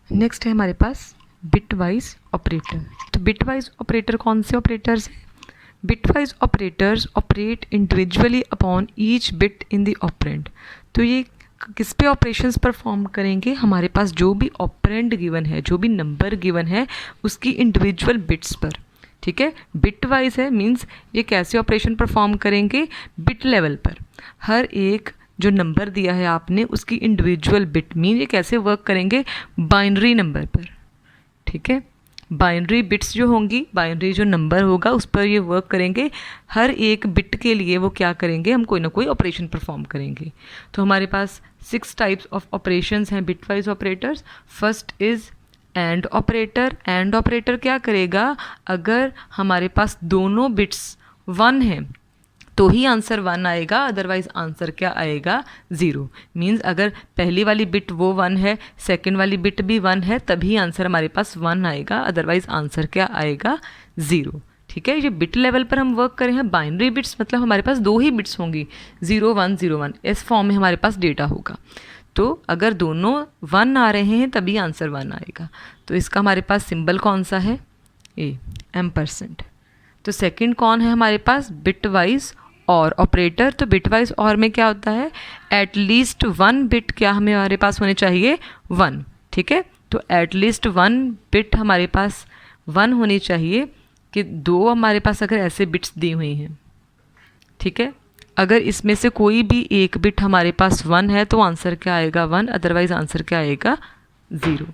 Next है हमारे पास bit wise operator. तो बिट वाइज ऑपरेटर कौन से ऑपरेटर्स हैं? Bit wise operators operate individually upon each bit in the operand. तो ये किस पे ऑपरेशंस परफॉर्म करेंगे? हमारे पास जो भी ऑपरेंड गिवन है, जो भी नंबर गिवन है, उसकी इंडिविजुअल बिट्स पर। ठीक है, बिट वाइज है मीन्स ये कैसे ऑपरेशन परफॉर्म करेंगे? बिट लेवल पर। हर एक जो नंबर दिया है आपने उसकी इंडिविजुअल बिट मीन ये कैसे वर्क करेंगे? बाइनरी नंबर पर। ठीक है, बाइनरी बिट्स जो होंगी, बाइनरी जो नंबर होगा उस पर ये वर्क करेंगे। हर एक बिट के लिए वो क्या करेंगे? हम कोई ना कोई ऑपरेशन परफॉर्म करेंगे। तो हमारे पास 6 टाइप्स ऑफ ऑपरेशंस हैं bit wise operators. First is and operator. And operator क्या करेगा? अगर हमारे पास दोनों बिट्स 1 हैं तो ही आंसर 1 आएगा, अदरवाइज आंसर क्या आएगा? 0। मीन्स अगर पहली वाली बिट वो 1 है, सेकंड वाली बिट भी 1 है, तभी आंसर हमारे पास 1 आएगा, अदरवाइज आंसर क्या आएगा? 0। ठीक है, ये बिट लेवल पर हम वर्क करें हैं। बाइनरी बिट्स मतलब हमारे पास 2 ही बिट्स होंगी, 0 1 0 1, इस फॉर्म में हमारे पास डेटा होगा। तो अगर दोनों 1 आ रहे हैं तभी आंसर 1 आएगा। तो इसका हमारे पास सिंबल कौन सा है? ए, एम्परसेंट। तो सेकंड कौन है हमारे पास? बिट वाइज और ऑपरेटर। तो बिट वाइज और में क्या होता है? एटलीस्ट 1 बिट क्या हमारे पास होने चाहिए? 1। ठीक है, तो एटलीस्ट 1 बिट हमारे पास 1 होनी चाहिए कि 2 हमारे पास अगर ऐसे बिट्स दी हुई हैं। ठीक है, अगर इसमें से कोई भी एक बिट हमारे पास 1 है तो आंसर क्या आएगा? 1, अदरवाइज आंसर क्या आएगा? 0।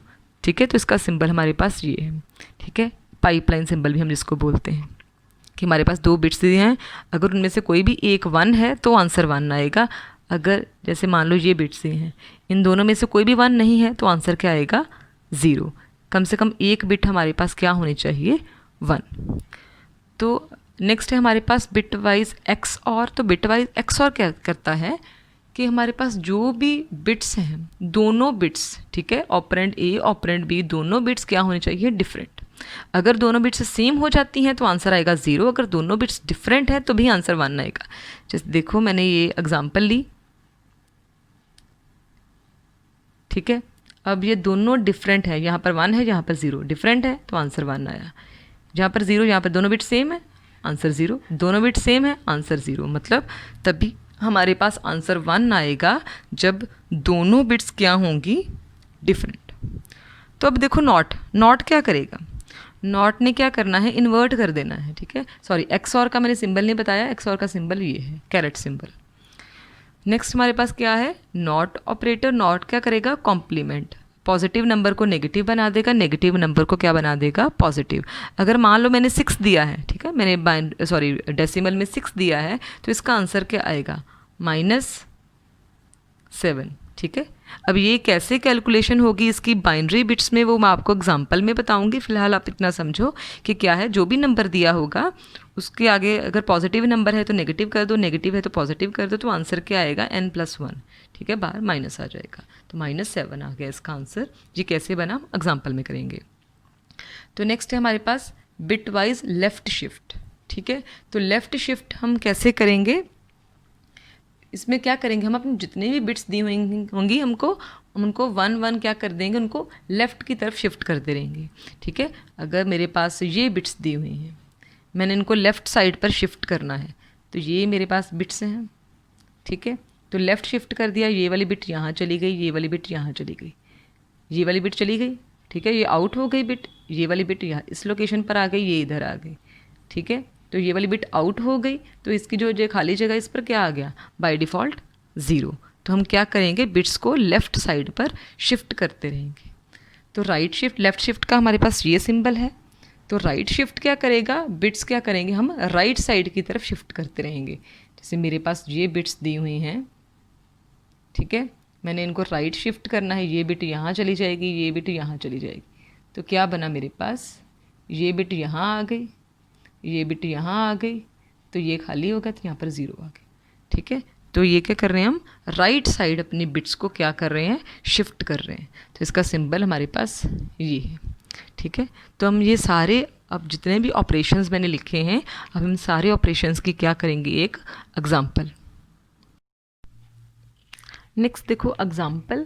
ठीक है, तो इसका सिंबल हमारे पास ये है। ठीक है, पाइपलाइन सिंबल भी हम जिसको बोलते हैं कि हमारे पास 2 बिट्स दिए हैं, अगर उनमें से कोई भी एक 1 है तो आंसर 1 आएगा। अगर जैसे मान लो ये बिट्स दिए हैं, इन दोनों में से कोई भी 1 नहीं है तो आंसर क्या आएगा? 0। कम से कम एक बिट हमारे पास क्या होनी चाहिए? 1। तो नेक्स्ट है हमारे पास बिट वाइज एक्स और। तो बिट वाइज एक्स और क्या करता है कि हमारे पास जो भी बिट्स हैं, दोनों बिट्स, ठीक है, ऑपरेंड ए ऑपरेंड बी, दोनों बिट्स क्या होने चाहिए? डिफरेंट। अगर दोनों बिट्स सेम हो जाती हैं तो आंसर आएगा 0, अगर दोनों बिट्स डिफरेंट है तो भी आंसर 1 आएगा। जैसे देखो मैंने ये एग्जांपल ली। ठीक है, अब ये दोनों डिफरेंट है, यहाँ पर 1 है, यहाँ पर 0, डिफरेंट है तो आंसर 1 आया। जहाँ पर 0, यहाँ पर दोनों बिट सेम है, आंसर 0, दोनों बिट सेम है, आंसर 0। मतलब तभी हमारे पास आंसर 1 आएगा जब दोनों बिट्स क्या होंगी? डिफरेंट। तो अब देखो नॉट। नॉट क्या करेगा? नॉट ने क्या करना है? इन्वर्ट कर देना है। ठीक है, सॉरी, एक्स और का मैंने सिंबल नहीं बताया, एक्स और का सिंबल ये है, कैरेट सिंबल। नेक्स्ट हमारे पास क्या है? Not operator. नॉट क्या करेगा? कॉम्प्लीमेंट। पॉजिटिव नंबर को नेगेटिव बना देगा, नेगेटिव नंबर को क्या बना देगा? पॉजिटिव। अगर मान लो मैंने 6 दिया है, ठीक है, मैंने डेसिमल में 6 दिया है, तो इसका आंसर क्या आएगा? -7। ठीक है, अब ये कैसे कैलकुलेशन होगी इसकी बाइनरी बिट्स में, वो मैं आपको एग्जांपल में बताऊंगी। फिलहाल आप इतना समझो कि क्या है, जो भी नंबर दिया होगा उसके आगे अगर पॉजिटिव नंबर है तो नेगेटिव कर दो, नेगेटिव है तो पॉजिटिव कर दो, तो आंसर क्या आएगा? n+1। ठीक है, बाहर माइनस आ जाएगा, तो -7 आ गया इसका आंसर। ये कैसे बना एग्जाम्पल में करेंगे। तो नेक्स्ट है हमारे पास बिट वाइज लेफ्ट शिफ्ट। ठीक है, तो लेफ्ट शिफ्ट हम कैसे करेंगे? इसमें क्या करेंगे? हम अपनी जितनी भी बिट्स दी हुई होंगी हमको उनको 1 1 क्या कर देंगे? उनको लेफ़्ट की तरफ शिफ्ट करते रहेंगे। ठीक है, अगर मेरे पास ये बिट्स दी हुई हैं, मैंने इनको लेफ़्ट साइड पर शिफ्ट करना है, तो ये मेरे पास बिट्स हैं। ठीक है, तो लेफ़्ट शिफ्ट कर दिया, ये वाली बिट यहाँ चली गई, ये वाली बिट यहाँ चली गई, ये वाली बिट चली गई। ठीक है, ये आउट हो गई बिट, ये वाली बिट यहाँ इस लोकेशन पर आ गई, ये इधर आ गई। ठीक है, तो ये वाली बिट आउट हो गई, तो इसकी जो खाली जगह इस पर क्या आ गया? By default 0। तो हम क्या करेंगे? बिट्स को लेफ़्ट साइड पर शिफ्ट करते रहेंगे। तो राइट शिफ्ट, लेफ़्ट शिफ्ट का हमारे पास ये सिंबल है। तो राइट शिफ्ट क्या करेगा? बिट्स क्या करेंगे? हम राइट साइड की तरफ शिफ्ट करते रहेंगे। जैसे मेरे पास ये बिट्स दी हुई हैं, ठीक है, मैंने इनको राइट शिफ्ट करना है, ये बिट यहाँ चली जाएगी, ये बिट यहाँ चली जाएगी, तो क्या बना मेरे पास? ये बिट यहाँ आ गई, ये बिट यहाँ आ गई, तो ये खाली हो गया, तो यहाँ पर 0 आ गया। ठीक है, तो ये क्या कर रहे हैं? हम राइट साइड अपनी बिट्स को क्या कर रहे हैं? शिफ्ट कर रहे हैं। तो इसका सिंबल हमारे पास ये है। ठीक है, तो हम ये सारे अब जितने भी ऑपरेशंस मैंने लिखे हैं, अब हम सारे ऑपरेशंस की क्या करेंगे? एक एग्जाम्पल। नेक्स्ट देखो एग्जाम्पल।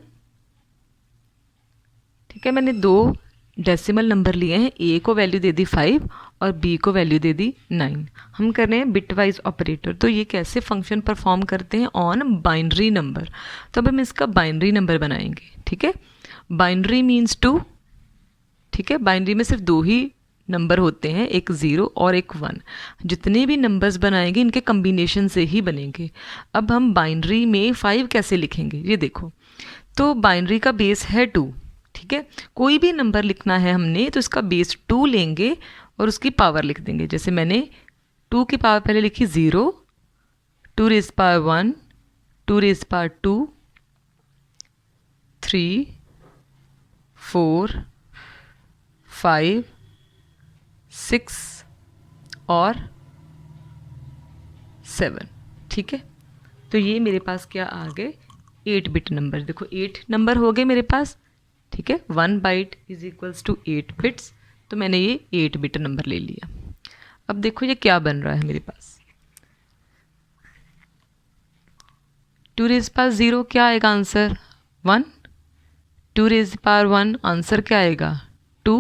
ठीक ठीक है, मैंने दो डेसिमल नंबर लिए हैं, ए को वैल्यू दे दी 5 और बी को वैल्यू दे दी 9। हम कर रहे हैं बिटवाइज ऑपरेटर। तो ये कैसे फंक्शन परफॉर्म करते हैं ऑन बाइनरी नंबर। तो अब हम इसका बाइनरी नंबर बनाएंगे। ठीक है, बाइनरी मीन्स 2। ठीक है, बाइनरी में सिर्फ दो ही नंबर होते हैं, एक 0 और एक 1। जितने भी नंबर्स बनाएंगे इनके कम्बिनेशन से ही बनेंगे। अब हम बाइनरी में 5 कैसे लिखेंगे ये देखो। तो बाइनरी का बेस है 2। ठीक है, कोई भी नंबर लिखना है हमने तो इसका बेस 2 लेंगे और उसकी पावर लिख देंगे। जैसे मैंने 2 की पावर पहले लिखी 0, 2 रेज़ पावर 1, 2 रेज़ पावर 2, 3, 4, 5, 6 और 7। ठीक है, तो ये मेरे पास क्या आ गए 8 बिट नंबर। देखो 8 नंबर हो गए मेरे पास। ठीक है, 1 byte is equals to 8 bits. तो मैंने ये 8 बिट नंबर ले लिया। अब देखो ये क्या बन रहा है मेरे पास। 2 रेज़ पावर 0 क्या आएगा आंसर 1। 2 रेज़ पावर 1 आंसर क्या आएगा 2।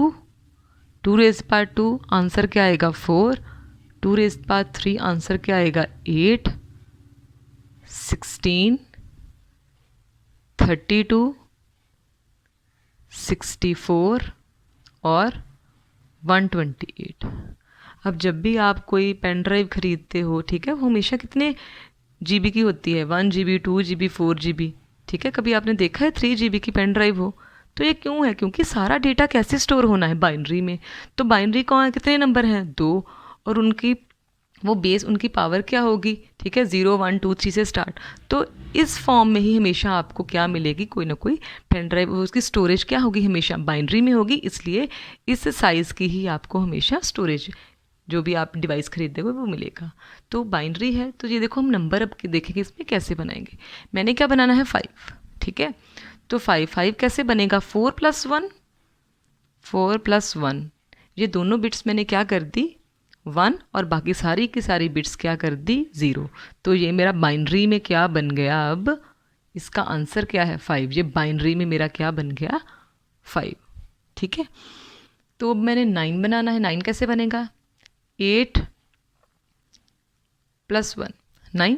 2 रेज़ पावर 2 आंसर क्या आएगा 4। 2 रेज़ पावर 3 आंसर क्या आएगा 8। 16, 32, 64 और 128। अब जब भी आप कोई पेन ड्राइव ख़रीदते हो, ठीक है, वो हमेशा कितने GB की होती है 1 GB 2 GB 4 GB। ठीक है, कभी आपने देखा है 3 GB की पेन ड्राइव हो। तो ये क्यों है, क्योंकि सारा डेटा कैसे स्टोर होना है बाइनरी में। तो बाइनरी कौन कितने नंबर हैं 2 और उनकी वो बेस उनकी पावर क्या होगी। ठीक है, 0 1 2 3 से स्टार्ट। तो इस फॉर्म में ही हमेशा आपको क्या मिलेगी, कोई ना कोई पेन ड्राइव, उसकी स्टोरेज क्या होगी हमेशा बाइनरी में होगी। इसलिए इस साइज़ की ही आपको हमेशा स्टोरेज जो भी आप डिवाइस खरीदते हो वो मिलेगा। तो बाइनरी है। तो ये देखो हम नंबर अब देखेंगे इसमें कैसे बनाएंगे। मैंने क्या बनाना है 5। ठीक है, तो 5 कैसे बनेगा 4 + 1। 4 + 1 ये दोनों बिट्स मैंने क्या कर दी 1 और बाकी सारी की सारी बिट्स क्या कर दी 0। तो ये मेरा बाइनरी में क्या बन गया, अब इसका आंसर क्या है 5। ये बाइनरी में मेरा क्या बन गया 5। ठीक है, तो अब मैंने 9 बनाना है। 9 कैसे बनेगा 8 + 1 9।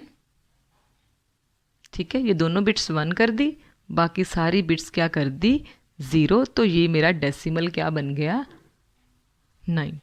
ठीक है, ये दोनों बिट्स 1 कर दी, बाकी सारी बिट्स क्या कर दी 0। तो ये मेरा डेसिमल क्या बन गया 9।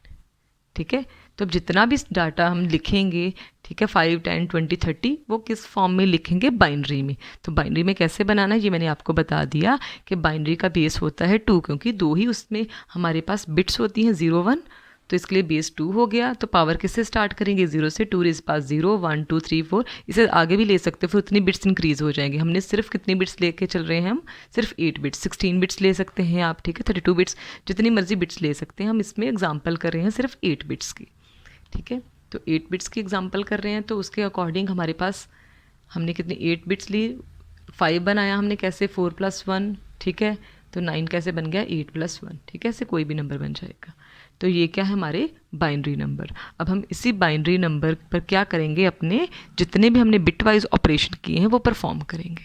ठीक है, तो अब जितना भी डाटा हम लिखेंगे, ठीक है 5 10 20 30, वो किस फॉर्म में लिखेंगे बाइनरी में। तो बाइनरी में कैसे बनाना है ये मैंने आपको बता दिया कि बाइनरी का बेस होता है 2, क्योंकि दो ही उसमें हमारे पास बिट्स होती हैं 0 1। तो इसके लिए बेस 2 हो गया। तो पावर किससे स्टार्ट करेंगे 0 से। 2 रेज़ पावर 0 1 2 3 4, इसे आगे भी ले सकते हो, फिर उतनी बिट्स इंक्रीज हो जाएंगे। हमने सिर्फ कितनी बिट्स लेके चल रहे हैं, हम सिर्फ 8 बिट्स। 16 बिट्स ले सकते हैं आप, ठीक है 32 बिट्स, जितनी मर्जी बिट्स ले सकते हैं। हम इसमें एग्जाम्पल कर रहे हैं सिर्फ 8 बिट्स की। ठीक है, तो 8 बिट्स की एग्जाम्पल कर रहे हैं, तो उसके अकॉर्डिंग हमारे पास हमने कितनी 8 बिट्स ली, 5 बनाया हमने कैसे 4 + 1। ठीक है, तो 9 कैसे बन गया 8 + 1। ठीक है, ऐसे कोई भी नंबर बन जाएगा। तो ये क्या है हमारे बाइनरी नंबर। अब हम इसी बाइनरी नंबर पर क्या करेंगे, अपने जितने भी हमने बिटवाइज ऑपरेशन किए हैं वो परफॉर्म करेंगे।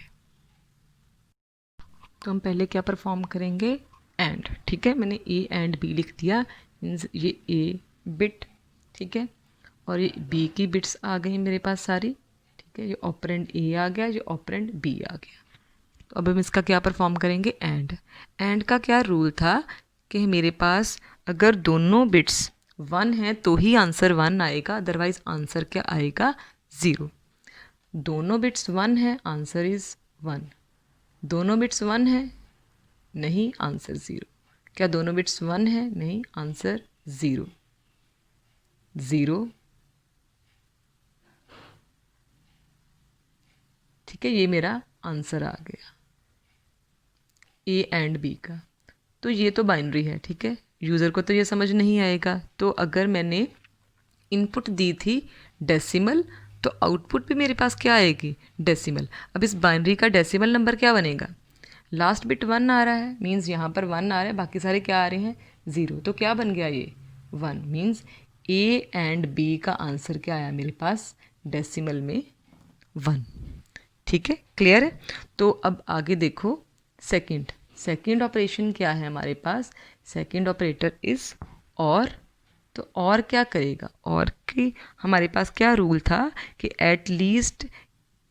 तो हम पहले क्या परफॉर्म करेंगे एंड। ठीक है, मैंने ए एंड बी लिख दिया, मीन्स ये ए बिट, ठीक है, और ये बी की बिट्स आ गई मेरे पास सारी। ठीक है, ये ऑपरेंड ए आ गया, ये ऑपरेंड बी आ गया। तो अब हम इसका क्या परफॉर्म करेंगे एंड। एंड का क्या रूल था कि मेरे पास अगर दोनों बिट्स 1 हैं तो ही आंसर 1 आएगा, अदरवाइज आंसर क्या आएगा 0। दोनों बिट्स 1 है आंसर इज़ 1। दोनों बिट्स 1 है नहीं, आंसर 0। क्या दोनों बिट्स 1 है नहीं, आंसर 0 0। ठीक है, ये मेरा आंसर आ गया ए एंड बी का। तो ये तो बाइनरी है। ठीक है, यूज़र को तो ये समझ नहीं आएगा। तो अगर मैंने इनपुट दी थी डेसिमल, तो आउटपुट भी मेरे पास क्या आएगी डेसिमल। अब इस बाइनरी का डेसिमल नंबर क्या बनेगा, लास्ट बिट 1 आ रहा है, मीन्स यहाँ पर 1 आ रहा है, बाकी सारे क्या आ रहे हैं 0। तो क्या बन गया ये 1, मीन्स ए एंड बी का आंसर क्या आया मेरे पास डेसिमल में 1। ठीक है, क्लियर है। तो अब आगे देखो सेकेंड ऑपरेशन क्या है हमारे पास, सेकेंड ऑपरेटर इज़ और, तो और क्या करेगा, और की हमारे पास क्या रूल था कि एट लीस्ट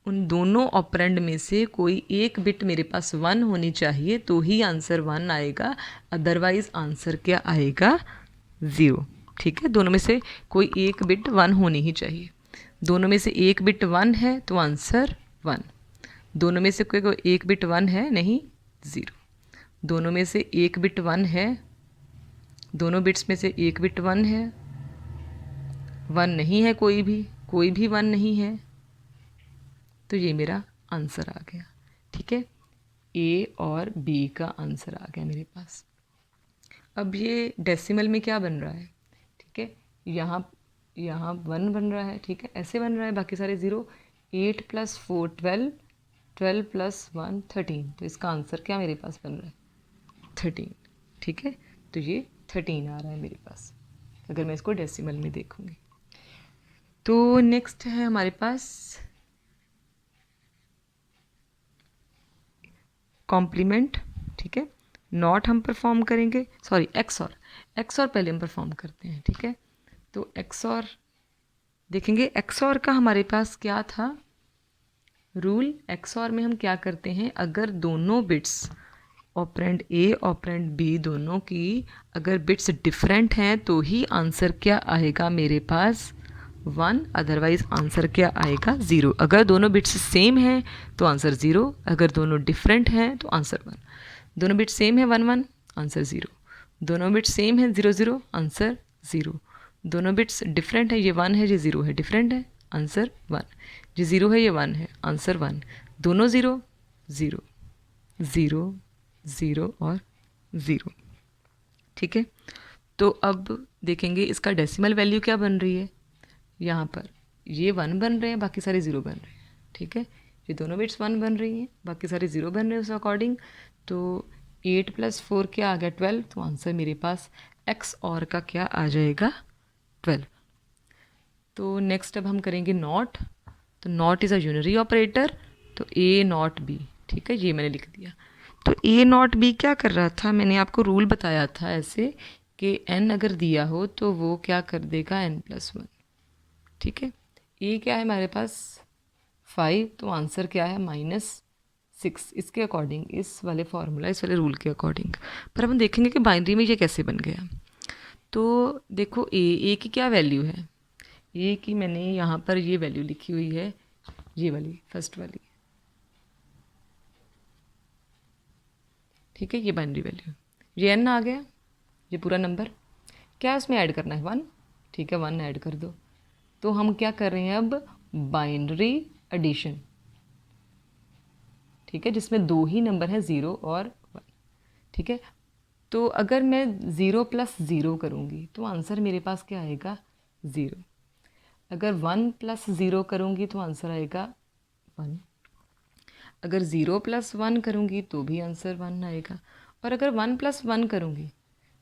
उन दोनों ऑपरेंड में से कोई एक बिट मेरे पास 1 होनी चाहिए तो ही आंसर 1 आएगा, अदरवाइज आंसर क्या आएगा 0। ठीक है, दोनों में से कोई एक बिट 1 होनी ही चाहिए। दोनों में से एक बिट 1 है तो आंसर 1, दोनों में से कोई एक बिट 1 है नहीं 0, दोनों में से एक बिट 1 है, दोनों बिट्स में से एक बिट 1 है, 1 नहीं है कोई भी 1 नहीं है, तो ये मेरा आंसर आ गया। ठीक है, ए और बी का आंसर आ गया मेरे पास। अब ये डेसिमल में क्या बन रहा है, ठीक है, यहाँ 1 बन रहा है, ठीक है, ऐसे बन रहा है, बाकी सारे 0। 8 + 4 12, 12 + 1 13, तो इसका आंसर क्या मेरे पास बन रहा है 13। ठीक है, तो ये 13 आ रहा है मेरे पास अगर मैं इसको डेसिमल में देखूँगी। तो नेक्स्ट है हमारे पास कॉम्प्लीमेंट। ठीक है, नॉट हम परफॉर्म करेंगे, सॉरी एक्सॉर पहले हम परफॉर्म करते हैं। ठीक है, तो एक्सॉर देखेंगे, एक्सॉर का हमारे पास क्या था रूल। एक्सॉर में हम क्या करते हैं, अगर दोनों बिट्स ऑपरेंड ए ऑपरेंड बी दोनों की अगर बिट्स डिफरेंट हैं तो ही आंसर क्या आएगा मेरे पास 1, अदरवाइज आंसर क्या आएगा 0। अगर दोनों बिट्स सेम हैं तो आंसर 0, अगर दोनों डिफरेंट हैं तो आंसर 1। दोनों बिट्स सेम है 1 1, आंसर 0। दोनों बिट्स सेम है 0 0, आंसर 0। दोनों बिट्स डिफरेंट है, ये 1 है ये 0 है, डिफरेंट है, आंसर 1। ये 0 है ये 1 है, आंसर 1। दोनों 0 0 0 0 और 0। ठीक है, तो अब देखेंगे इसका डेसिमल वैल्यू क्या बन रही है। यहाँ पर ये 1 बन रहे हैं, बाकी सारे 0 बन रहे हैं। ठीक है, ये दोनों बिट्स 1 बन रही हैं, बाकी सारे 0 बन रहे हैं उस अकॉर्डिंग। तो 8 + 4 क्या आ गया 12, तो आंसर मेरे पास एक्स और का क्या आ जाएगा 12। तो नेक्स्ट अब हम करेंगे नॉट। तो not is a unary operator, तो ए नॉट बी। ठीक है, ये मैंने लिख दिया। तो ए नॉट बी क्या कर रहा था, मैंने आपको रूल बताया था ऐसे कि n अगर दिया हो तो वो क्या कर देगा n+1। ठीक है, ए क्या है हमारे पास 5, तो आंसर क्या है -6, इसके अकॉर्डिंग, इस वाले फार्मूला इस वाले रूल के अकॉर्डिंग। पर हम देखेंगे कि बाइनरी में ये कैसे बन गया। तो देखो ए की क्या वैल्यू है, ए की मैंने यहाँ पर ये वैल्यू लिखी हुई है, ये वाली फर्स्ट वाली। ठीक है, ये बाइनरी वैल्यू, ये n आ गया, ये पूरा नंबर क्या है उसमें ऐड करना है 1। ठीक है, 1 ऐड कर दो। तो हम क्या कर रहे हैं अब बाइनरी एडिशन। ठीक है, जिसमें 2 ही नंबर हैं 0 और 1। ठीक है, तो अगर मैं 0 + 0 करूँगी तो आंसर मेरे पास क्या आएगा 0। अगर 1 + 0 करूँगी तो आंसर आएगा 1। अगर 0 + 1 करूँगी तो भी आंसर 1 आएगा। और अगर 1 + 1 करूँगी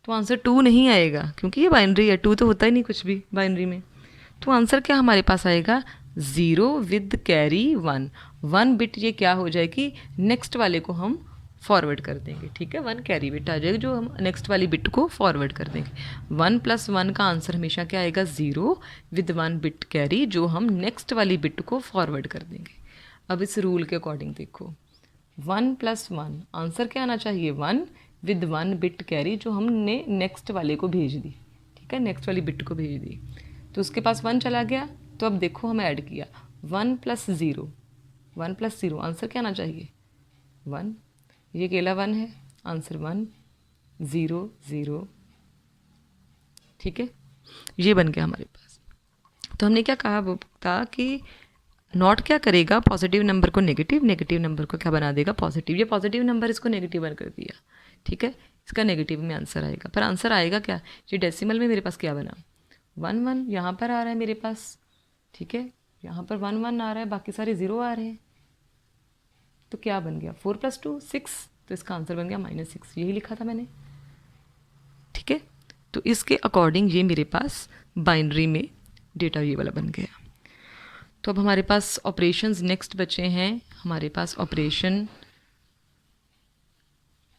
तो आंसर 2 नहीं आएगा, क्योंकि ये बाइनरी है, 2 तो होता ही नहीं कुछ भी बाइनरी में। तो आंसर क्या हमारे पास आएगा 0 विद कैरी 1। 1 बिट ये क्या हो जाएगी, नेक्स्ट वाले को हम फॉरवर्ड कर देंगे। ठीक है, 1 कैरी बिट आ जाएगा जो हम नेक्स्ट वाली बिट को फॉरवर्ड कर देंगे। 1 + 1 का आंसर हमेशा क्या आएगा 0 विद 1 बिट कैरी, जो हम नेक्स्ट वाली बिट को फॉरवर्ड कर देंगे। अब इस रूल के अकॉर्डिंग देखो, 1 + 1 आंसर क्या आना चाहिए 1 विद 1 बिट कैरी, जो हमने नेक्स्ट वाले को भेज दी। ठीक है, नेक्स्ट वाली बिट को भेज दी, तो उसके पास 1 चला गया। तो अब देखो हमें ऐड किया 1 + 0, 1 + 0 आंसर क्या आना चाहिए 1। ये अकेला 1 है, आंसर 1 0 0। ठीक है, ये बन गया हमारे पास। तो हमने क्या कहा वो था कि नॉट क्या करेगा, पॉजिटिव नंबर को नेगेटिव, नेगेटिव नंबर को क्या बना देगा पॉजिटिव। ये पॉजिटिव नंबर इसको नेगेटिव बन कर दिया। ठीक है, इसका नेगेटिव में आंसर आएगा, पर आंसर आएगा क्या, ये डेसिमल में मेरे पास क्या बना 1 1 यहाँ पर आ रहा है मेरे पास। ठीक है, यहाँ पर 1 1 आ रहा है, बाकी सारे 0 आ रहे हैं, तो क्या बन गया 4 + 2 6, तो इसका आंसर बन गया -6, यही लिखा था मैंने। ठीक है, तो इसके अकॉर्डिंग ये मेरे पास बाइनरी में डेटा ये वाला बन गया। तो अब हमारे पास ऑपरेशंस नेक्स्ट बचे हैं, हमारे पास ऑपरेशन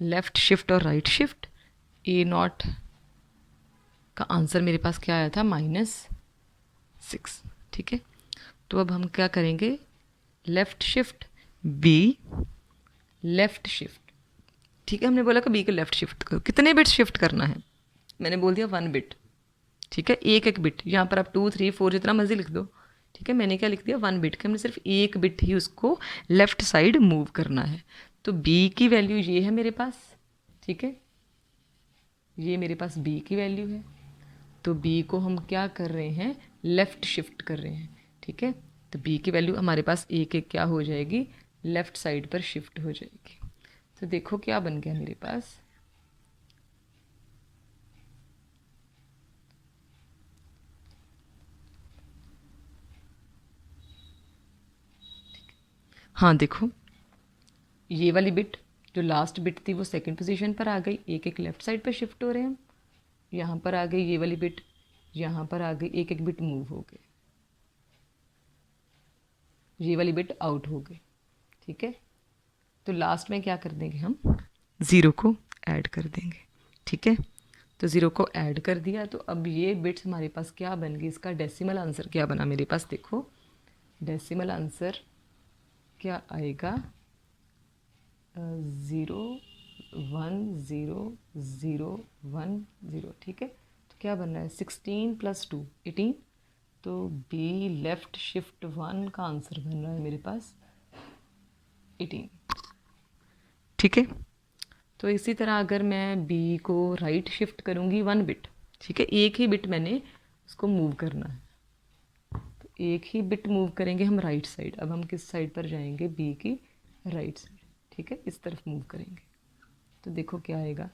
लेफ़्ट शिफ्ट और राइट शिफ्ट, ए नॉट का आंसर मेरे पास क्या आया था -6, ठीक है। तो अब हम क्या करेंगे, left shift B, left shift, ठीक है। हमने बोला कि बी को लेफ़्ट शिफ्ट करो, कितने बिट शिफ्ट करना है, मैंने बोल दिया 1 बिट, ठीक है। एक एक बिट, यहाँ पर आप 2 3 4 जितना मर्जी लिख दो, ठीक है। मैंने क्या लिख दिया 1 बिट, कि हमने सिर्फ एक बिट ही उसको लेफ़्ट साइड मूव करना है। तो बी की वैल्यू ये है मेरे पास, ठीक है, ये मेरे पास बी की वैल्यू है। तो बी को हम क्या कर रहे हैं, लेफ़्ट शिफ्ट कर रहे हैं, ठीक है। तो बी की वैल्यू हमारे पास एक एक क्या हो जाएगी, लेफ़्ट साइड पर शिफ्ट हो जाएगी। तो देखो क्या बन गया मेरे पास, हाँ देखो, ये वाली बिट जो लास्ट बिट थी वो सेकंड पोजीशन पर आ गई, एक एक लेफ़्ट साइड पर शिफ्ट हो रहे हैं हम। यहाँ पर आ गई ये वाली बिट, यहाँ पर आ गई, एक एक बिट मूव हो गए, ये वाली बिट आउट हो गई, ठीक है। तो लास्ट में क्या कर देंगे, हम 0 को ऐड कर देंगे, ठीक है। तो 0 को ऐड कर दिया, तो अब ये बिट्स हमारे पास क्या बन गई, इसका डेसिमल आंसर क्या बना मेरे पास, देखो डेसिमल आंसर क्या आएगा, 0 1 0 0 1 0, ठीक है। तो क्या बन रहा है, 16 + 2 18, तो बी लेफ़्ट शिफ्ट 1 का आंसर बन रहा है मेरे पास 18, ठीक है। तो इसी तरह अगर मैं बी को राइट शिफ्ट करूँगी 1 बिट, ठीक है, एक ही बिट मैंने उसको मूव करना है, तो एक ही बिट मूव करेंगे हम राइट साइड। अब हम किस साइड पर जाएंगे, बी की राइट साइड, ठीक है, इस तरफ मूव करेंगे। तो देखो क्या आएगा,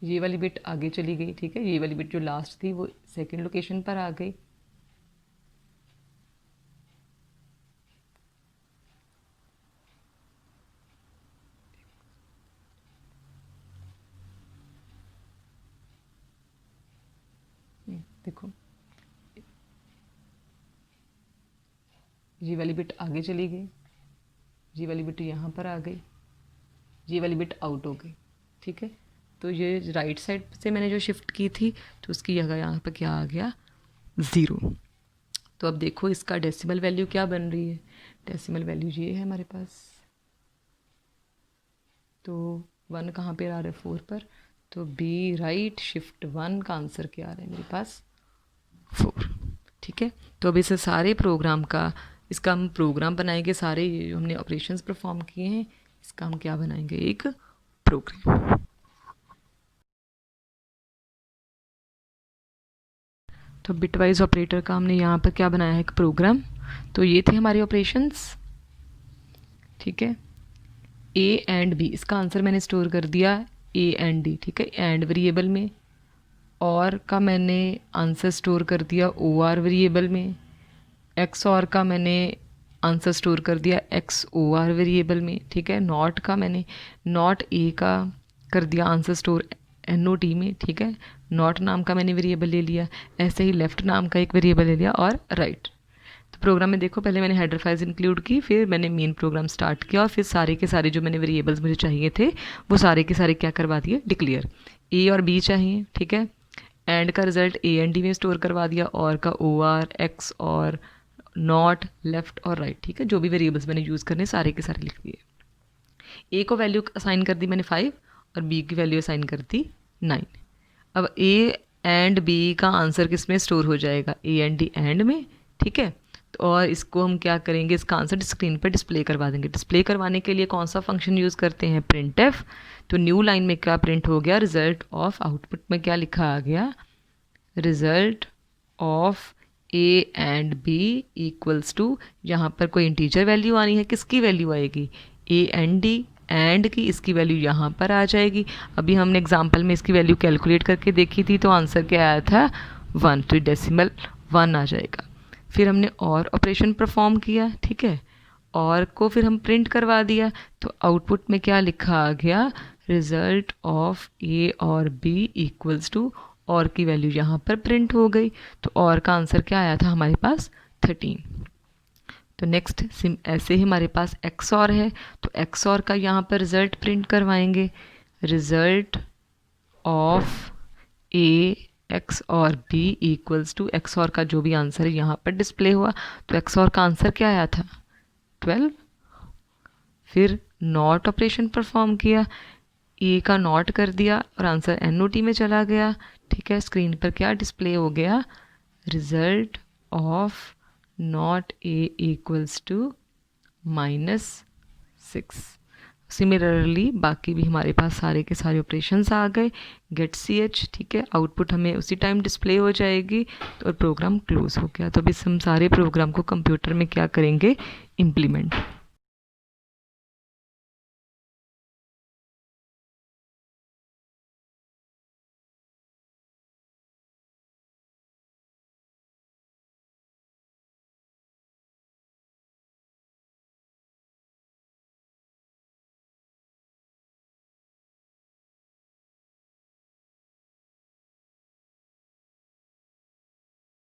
ये वाली बिट आगे चली गई, ठीक है, ये वाली बिट जो लास्ट थी वो सेकंड लोकेशन पर आ गई, देखो ये वाली बिट आगे चली गई, ये वाली बिट यहाँ पर आ गई, ये वाली बिट आउट हो गई, ठीक है। तो ये राइट साइड से मैंने जो शिफ्ट की थी, तो उसकी जगह यहाँ पर क्या आ गया, 0। तो अब देखो इसका डेसिमल वैल्यू क्या बन रही है, डेसिमल वैल्यू ये है हमारे पास। तो 1 कहाँ पे आ रहा है, 4 पर, तो बी राइट शिफ्ट 1 का आंसर क्या आ रहा है मेरे पास, 4, ठीक है। तो अब इसे सारे प्रोग्राम का, इसका हम प्रोग्राम बनाएंगे, सारे जो हमने ऑपरेशंस परफॉर्म किए हैं इसका हम क्या बनाएंगे, एक प्रोग्राम। तो बिटवाइज ऑपरेटर का हमने यहाँ पर क्या बनाया है, एक प्रोग्राम। तो ये थे हमारे ऑपरेशंस, ठीक है। ए एंड बी, इसका आंसर मैंने स्टोर कर दिया ए एंड डी, ठीक है, एंड वेरिएबल में। और का मैंने आंसर स्टोर कर दिया ओ आर वेरिएबल में। एक्स और का मैंने आंसर स्टोर कर दिया एक्स ओ आर वेरिएबल में, ठीक है। नॉट का मैंने नॉट ए का कर दिया answer store N O T में, ठीक है। नॉट नाम का मैंने वेरिएबल ले लिया, ऐसे ही लेफ़्ट नाम का एक वेरिएबल ले लिया, और राइट। तो प्रोग्राम में देखो पहले मैंने हेडर फाइल्स इंक्लूड की, फिर मैंने मेन प्रोग्राम स्टार्ट किया, और फिर सारे के सारे जो मैंने वेरिएबल्स मुझे चाहिए थे वो सारे के सारे क्या करवा दिए, डिक्लेयर। ए और बी चाहिए, ठीक है, एंड का रिजल्ट ए एंड डी में स्टोर करवा दिया, और का ओ आर एक्स और नॉट लेफ़्ट और राइट, ठीक है, जो भी वेरिएबल्स मैंने यूज़ करने सारे के सारे लिख दिए। ए को वैल्यू असाइन कर दी मैंने 5, और बी की वैल्यू असाइन कर दी 9। अब ए एंड बी का आंसर किस में स्टोर हो जाएगा, ए एंड डी एंड में, ठीक है। तो और इसको हम क्या करेंगे, इसका आंसर स्क्रीन पर डिस्प्ले करवा देंगे। डिस्प्ले करवाने के लिए कौन सा फंक्शन यूज़ करते हैं, प्रिंट एफ। तो न्यू लाइन में क्या प्रिंट हो गया, रिजल्ट ऑफ, आउटपुट में क्या लिखा आ गया, result of A and B equals to, यहाँ पर कोई इंटीजर वैल्यू आनी है, किसकी वैल्यू आएगी, ए एंड डी एंड की, इसकी वैल्यू यहाँ पर आ जाएगी। अभी हमने एग्जांपल में इसकी वैल्यू कैलकुलेट करके देखी थी, तो आंसर क्या आया था 1, तो डेसिमल 1 आ जाएगा। फिर हमने और ऑपरेशन परफॉर्म किया, ठीक है, और को फिर हम प्रिंट करवा दिया, तो आउटपुट में क्या लिखा आ गया, रिजल्ट ऑफ ए और बी इक्वल्स टू, और की वैल्यू यहाँ पर प्रिंट हो गई। तो और का आंसर क्या आया था हमारे पास 13। तो नेक्स्ट ऐसे ही हमारे पास XOR है, तो XOR का यहाँ पर रिज़ल्ट प्रिंट करवाएंगे, result of A XOR B equals to XOR का जो भी आंसर है यहाँ पर डिस्प्ले हुआ। तो XOR का आंसर क्या आया था 12। फिर नॉट ऑपरेशन परफॉर्म किया, ए का नॉट कर दिया और आंसर NOT में चला गया। ठीक है, स्क्रीन पर क्या डिस्प्ले हो गया, result of not A equals to -6। Similarly बाकी भी हमारे पास सारे के सारे ऑपरेशंस आ गए, गेट CH। ठीक है, आउटपुट हमें उसी टाइम डिस्प्ले हो जाएगी और प्रोग्राम क्लोज हो गया। तो अभी हम सारे प्रोग्राम को कंप्यूटर में क्या करेंगे, इम्प्लीमेंट।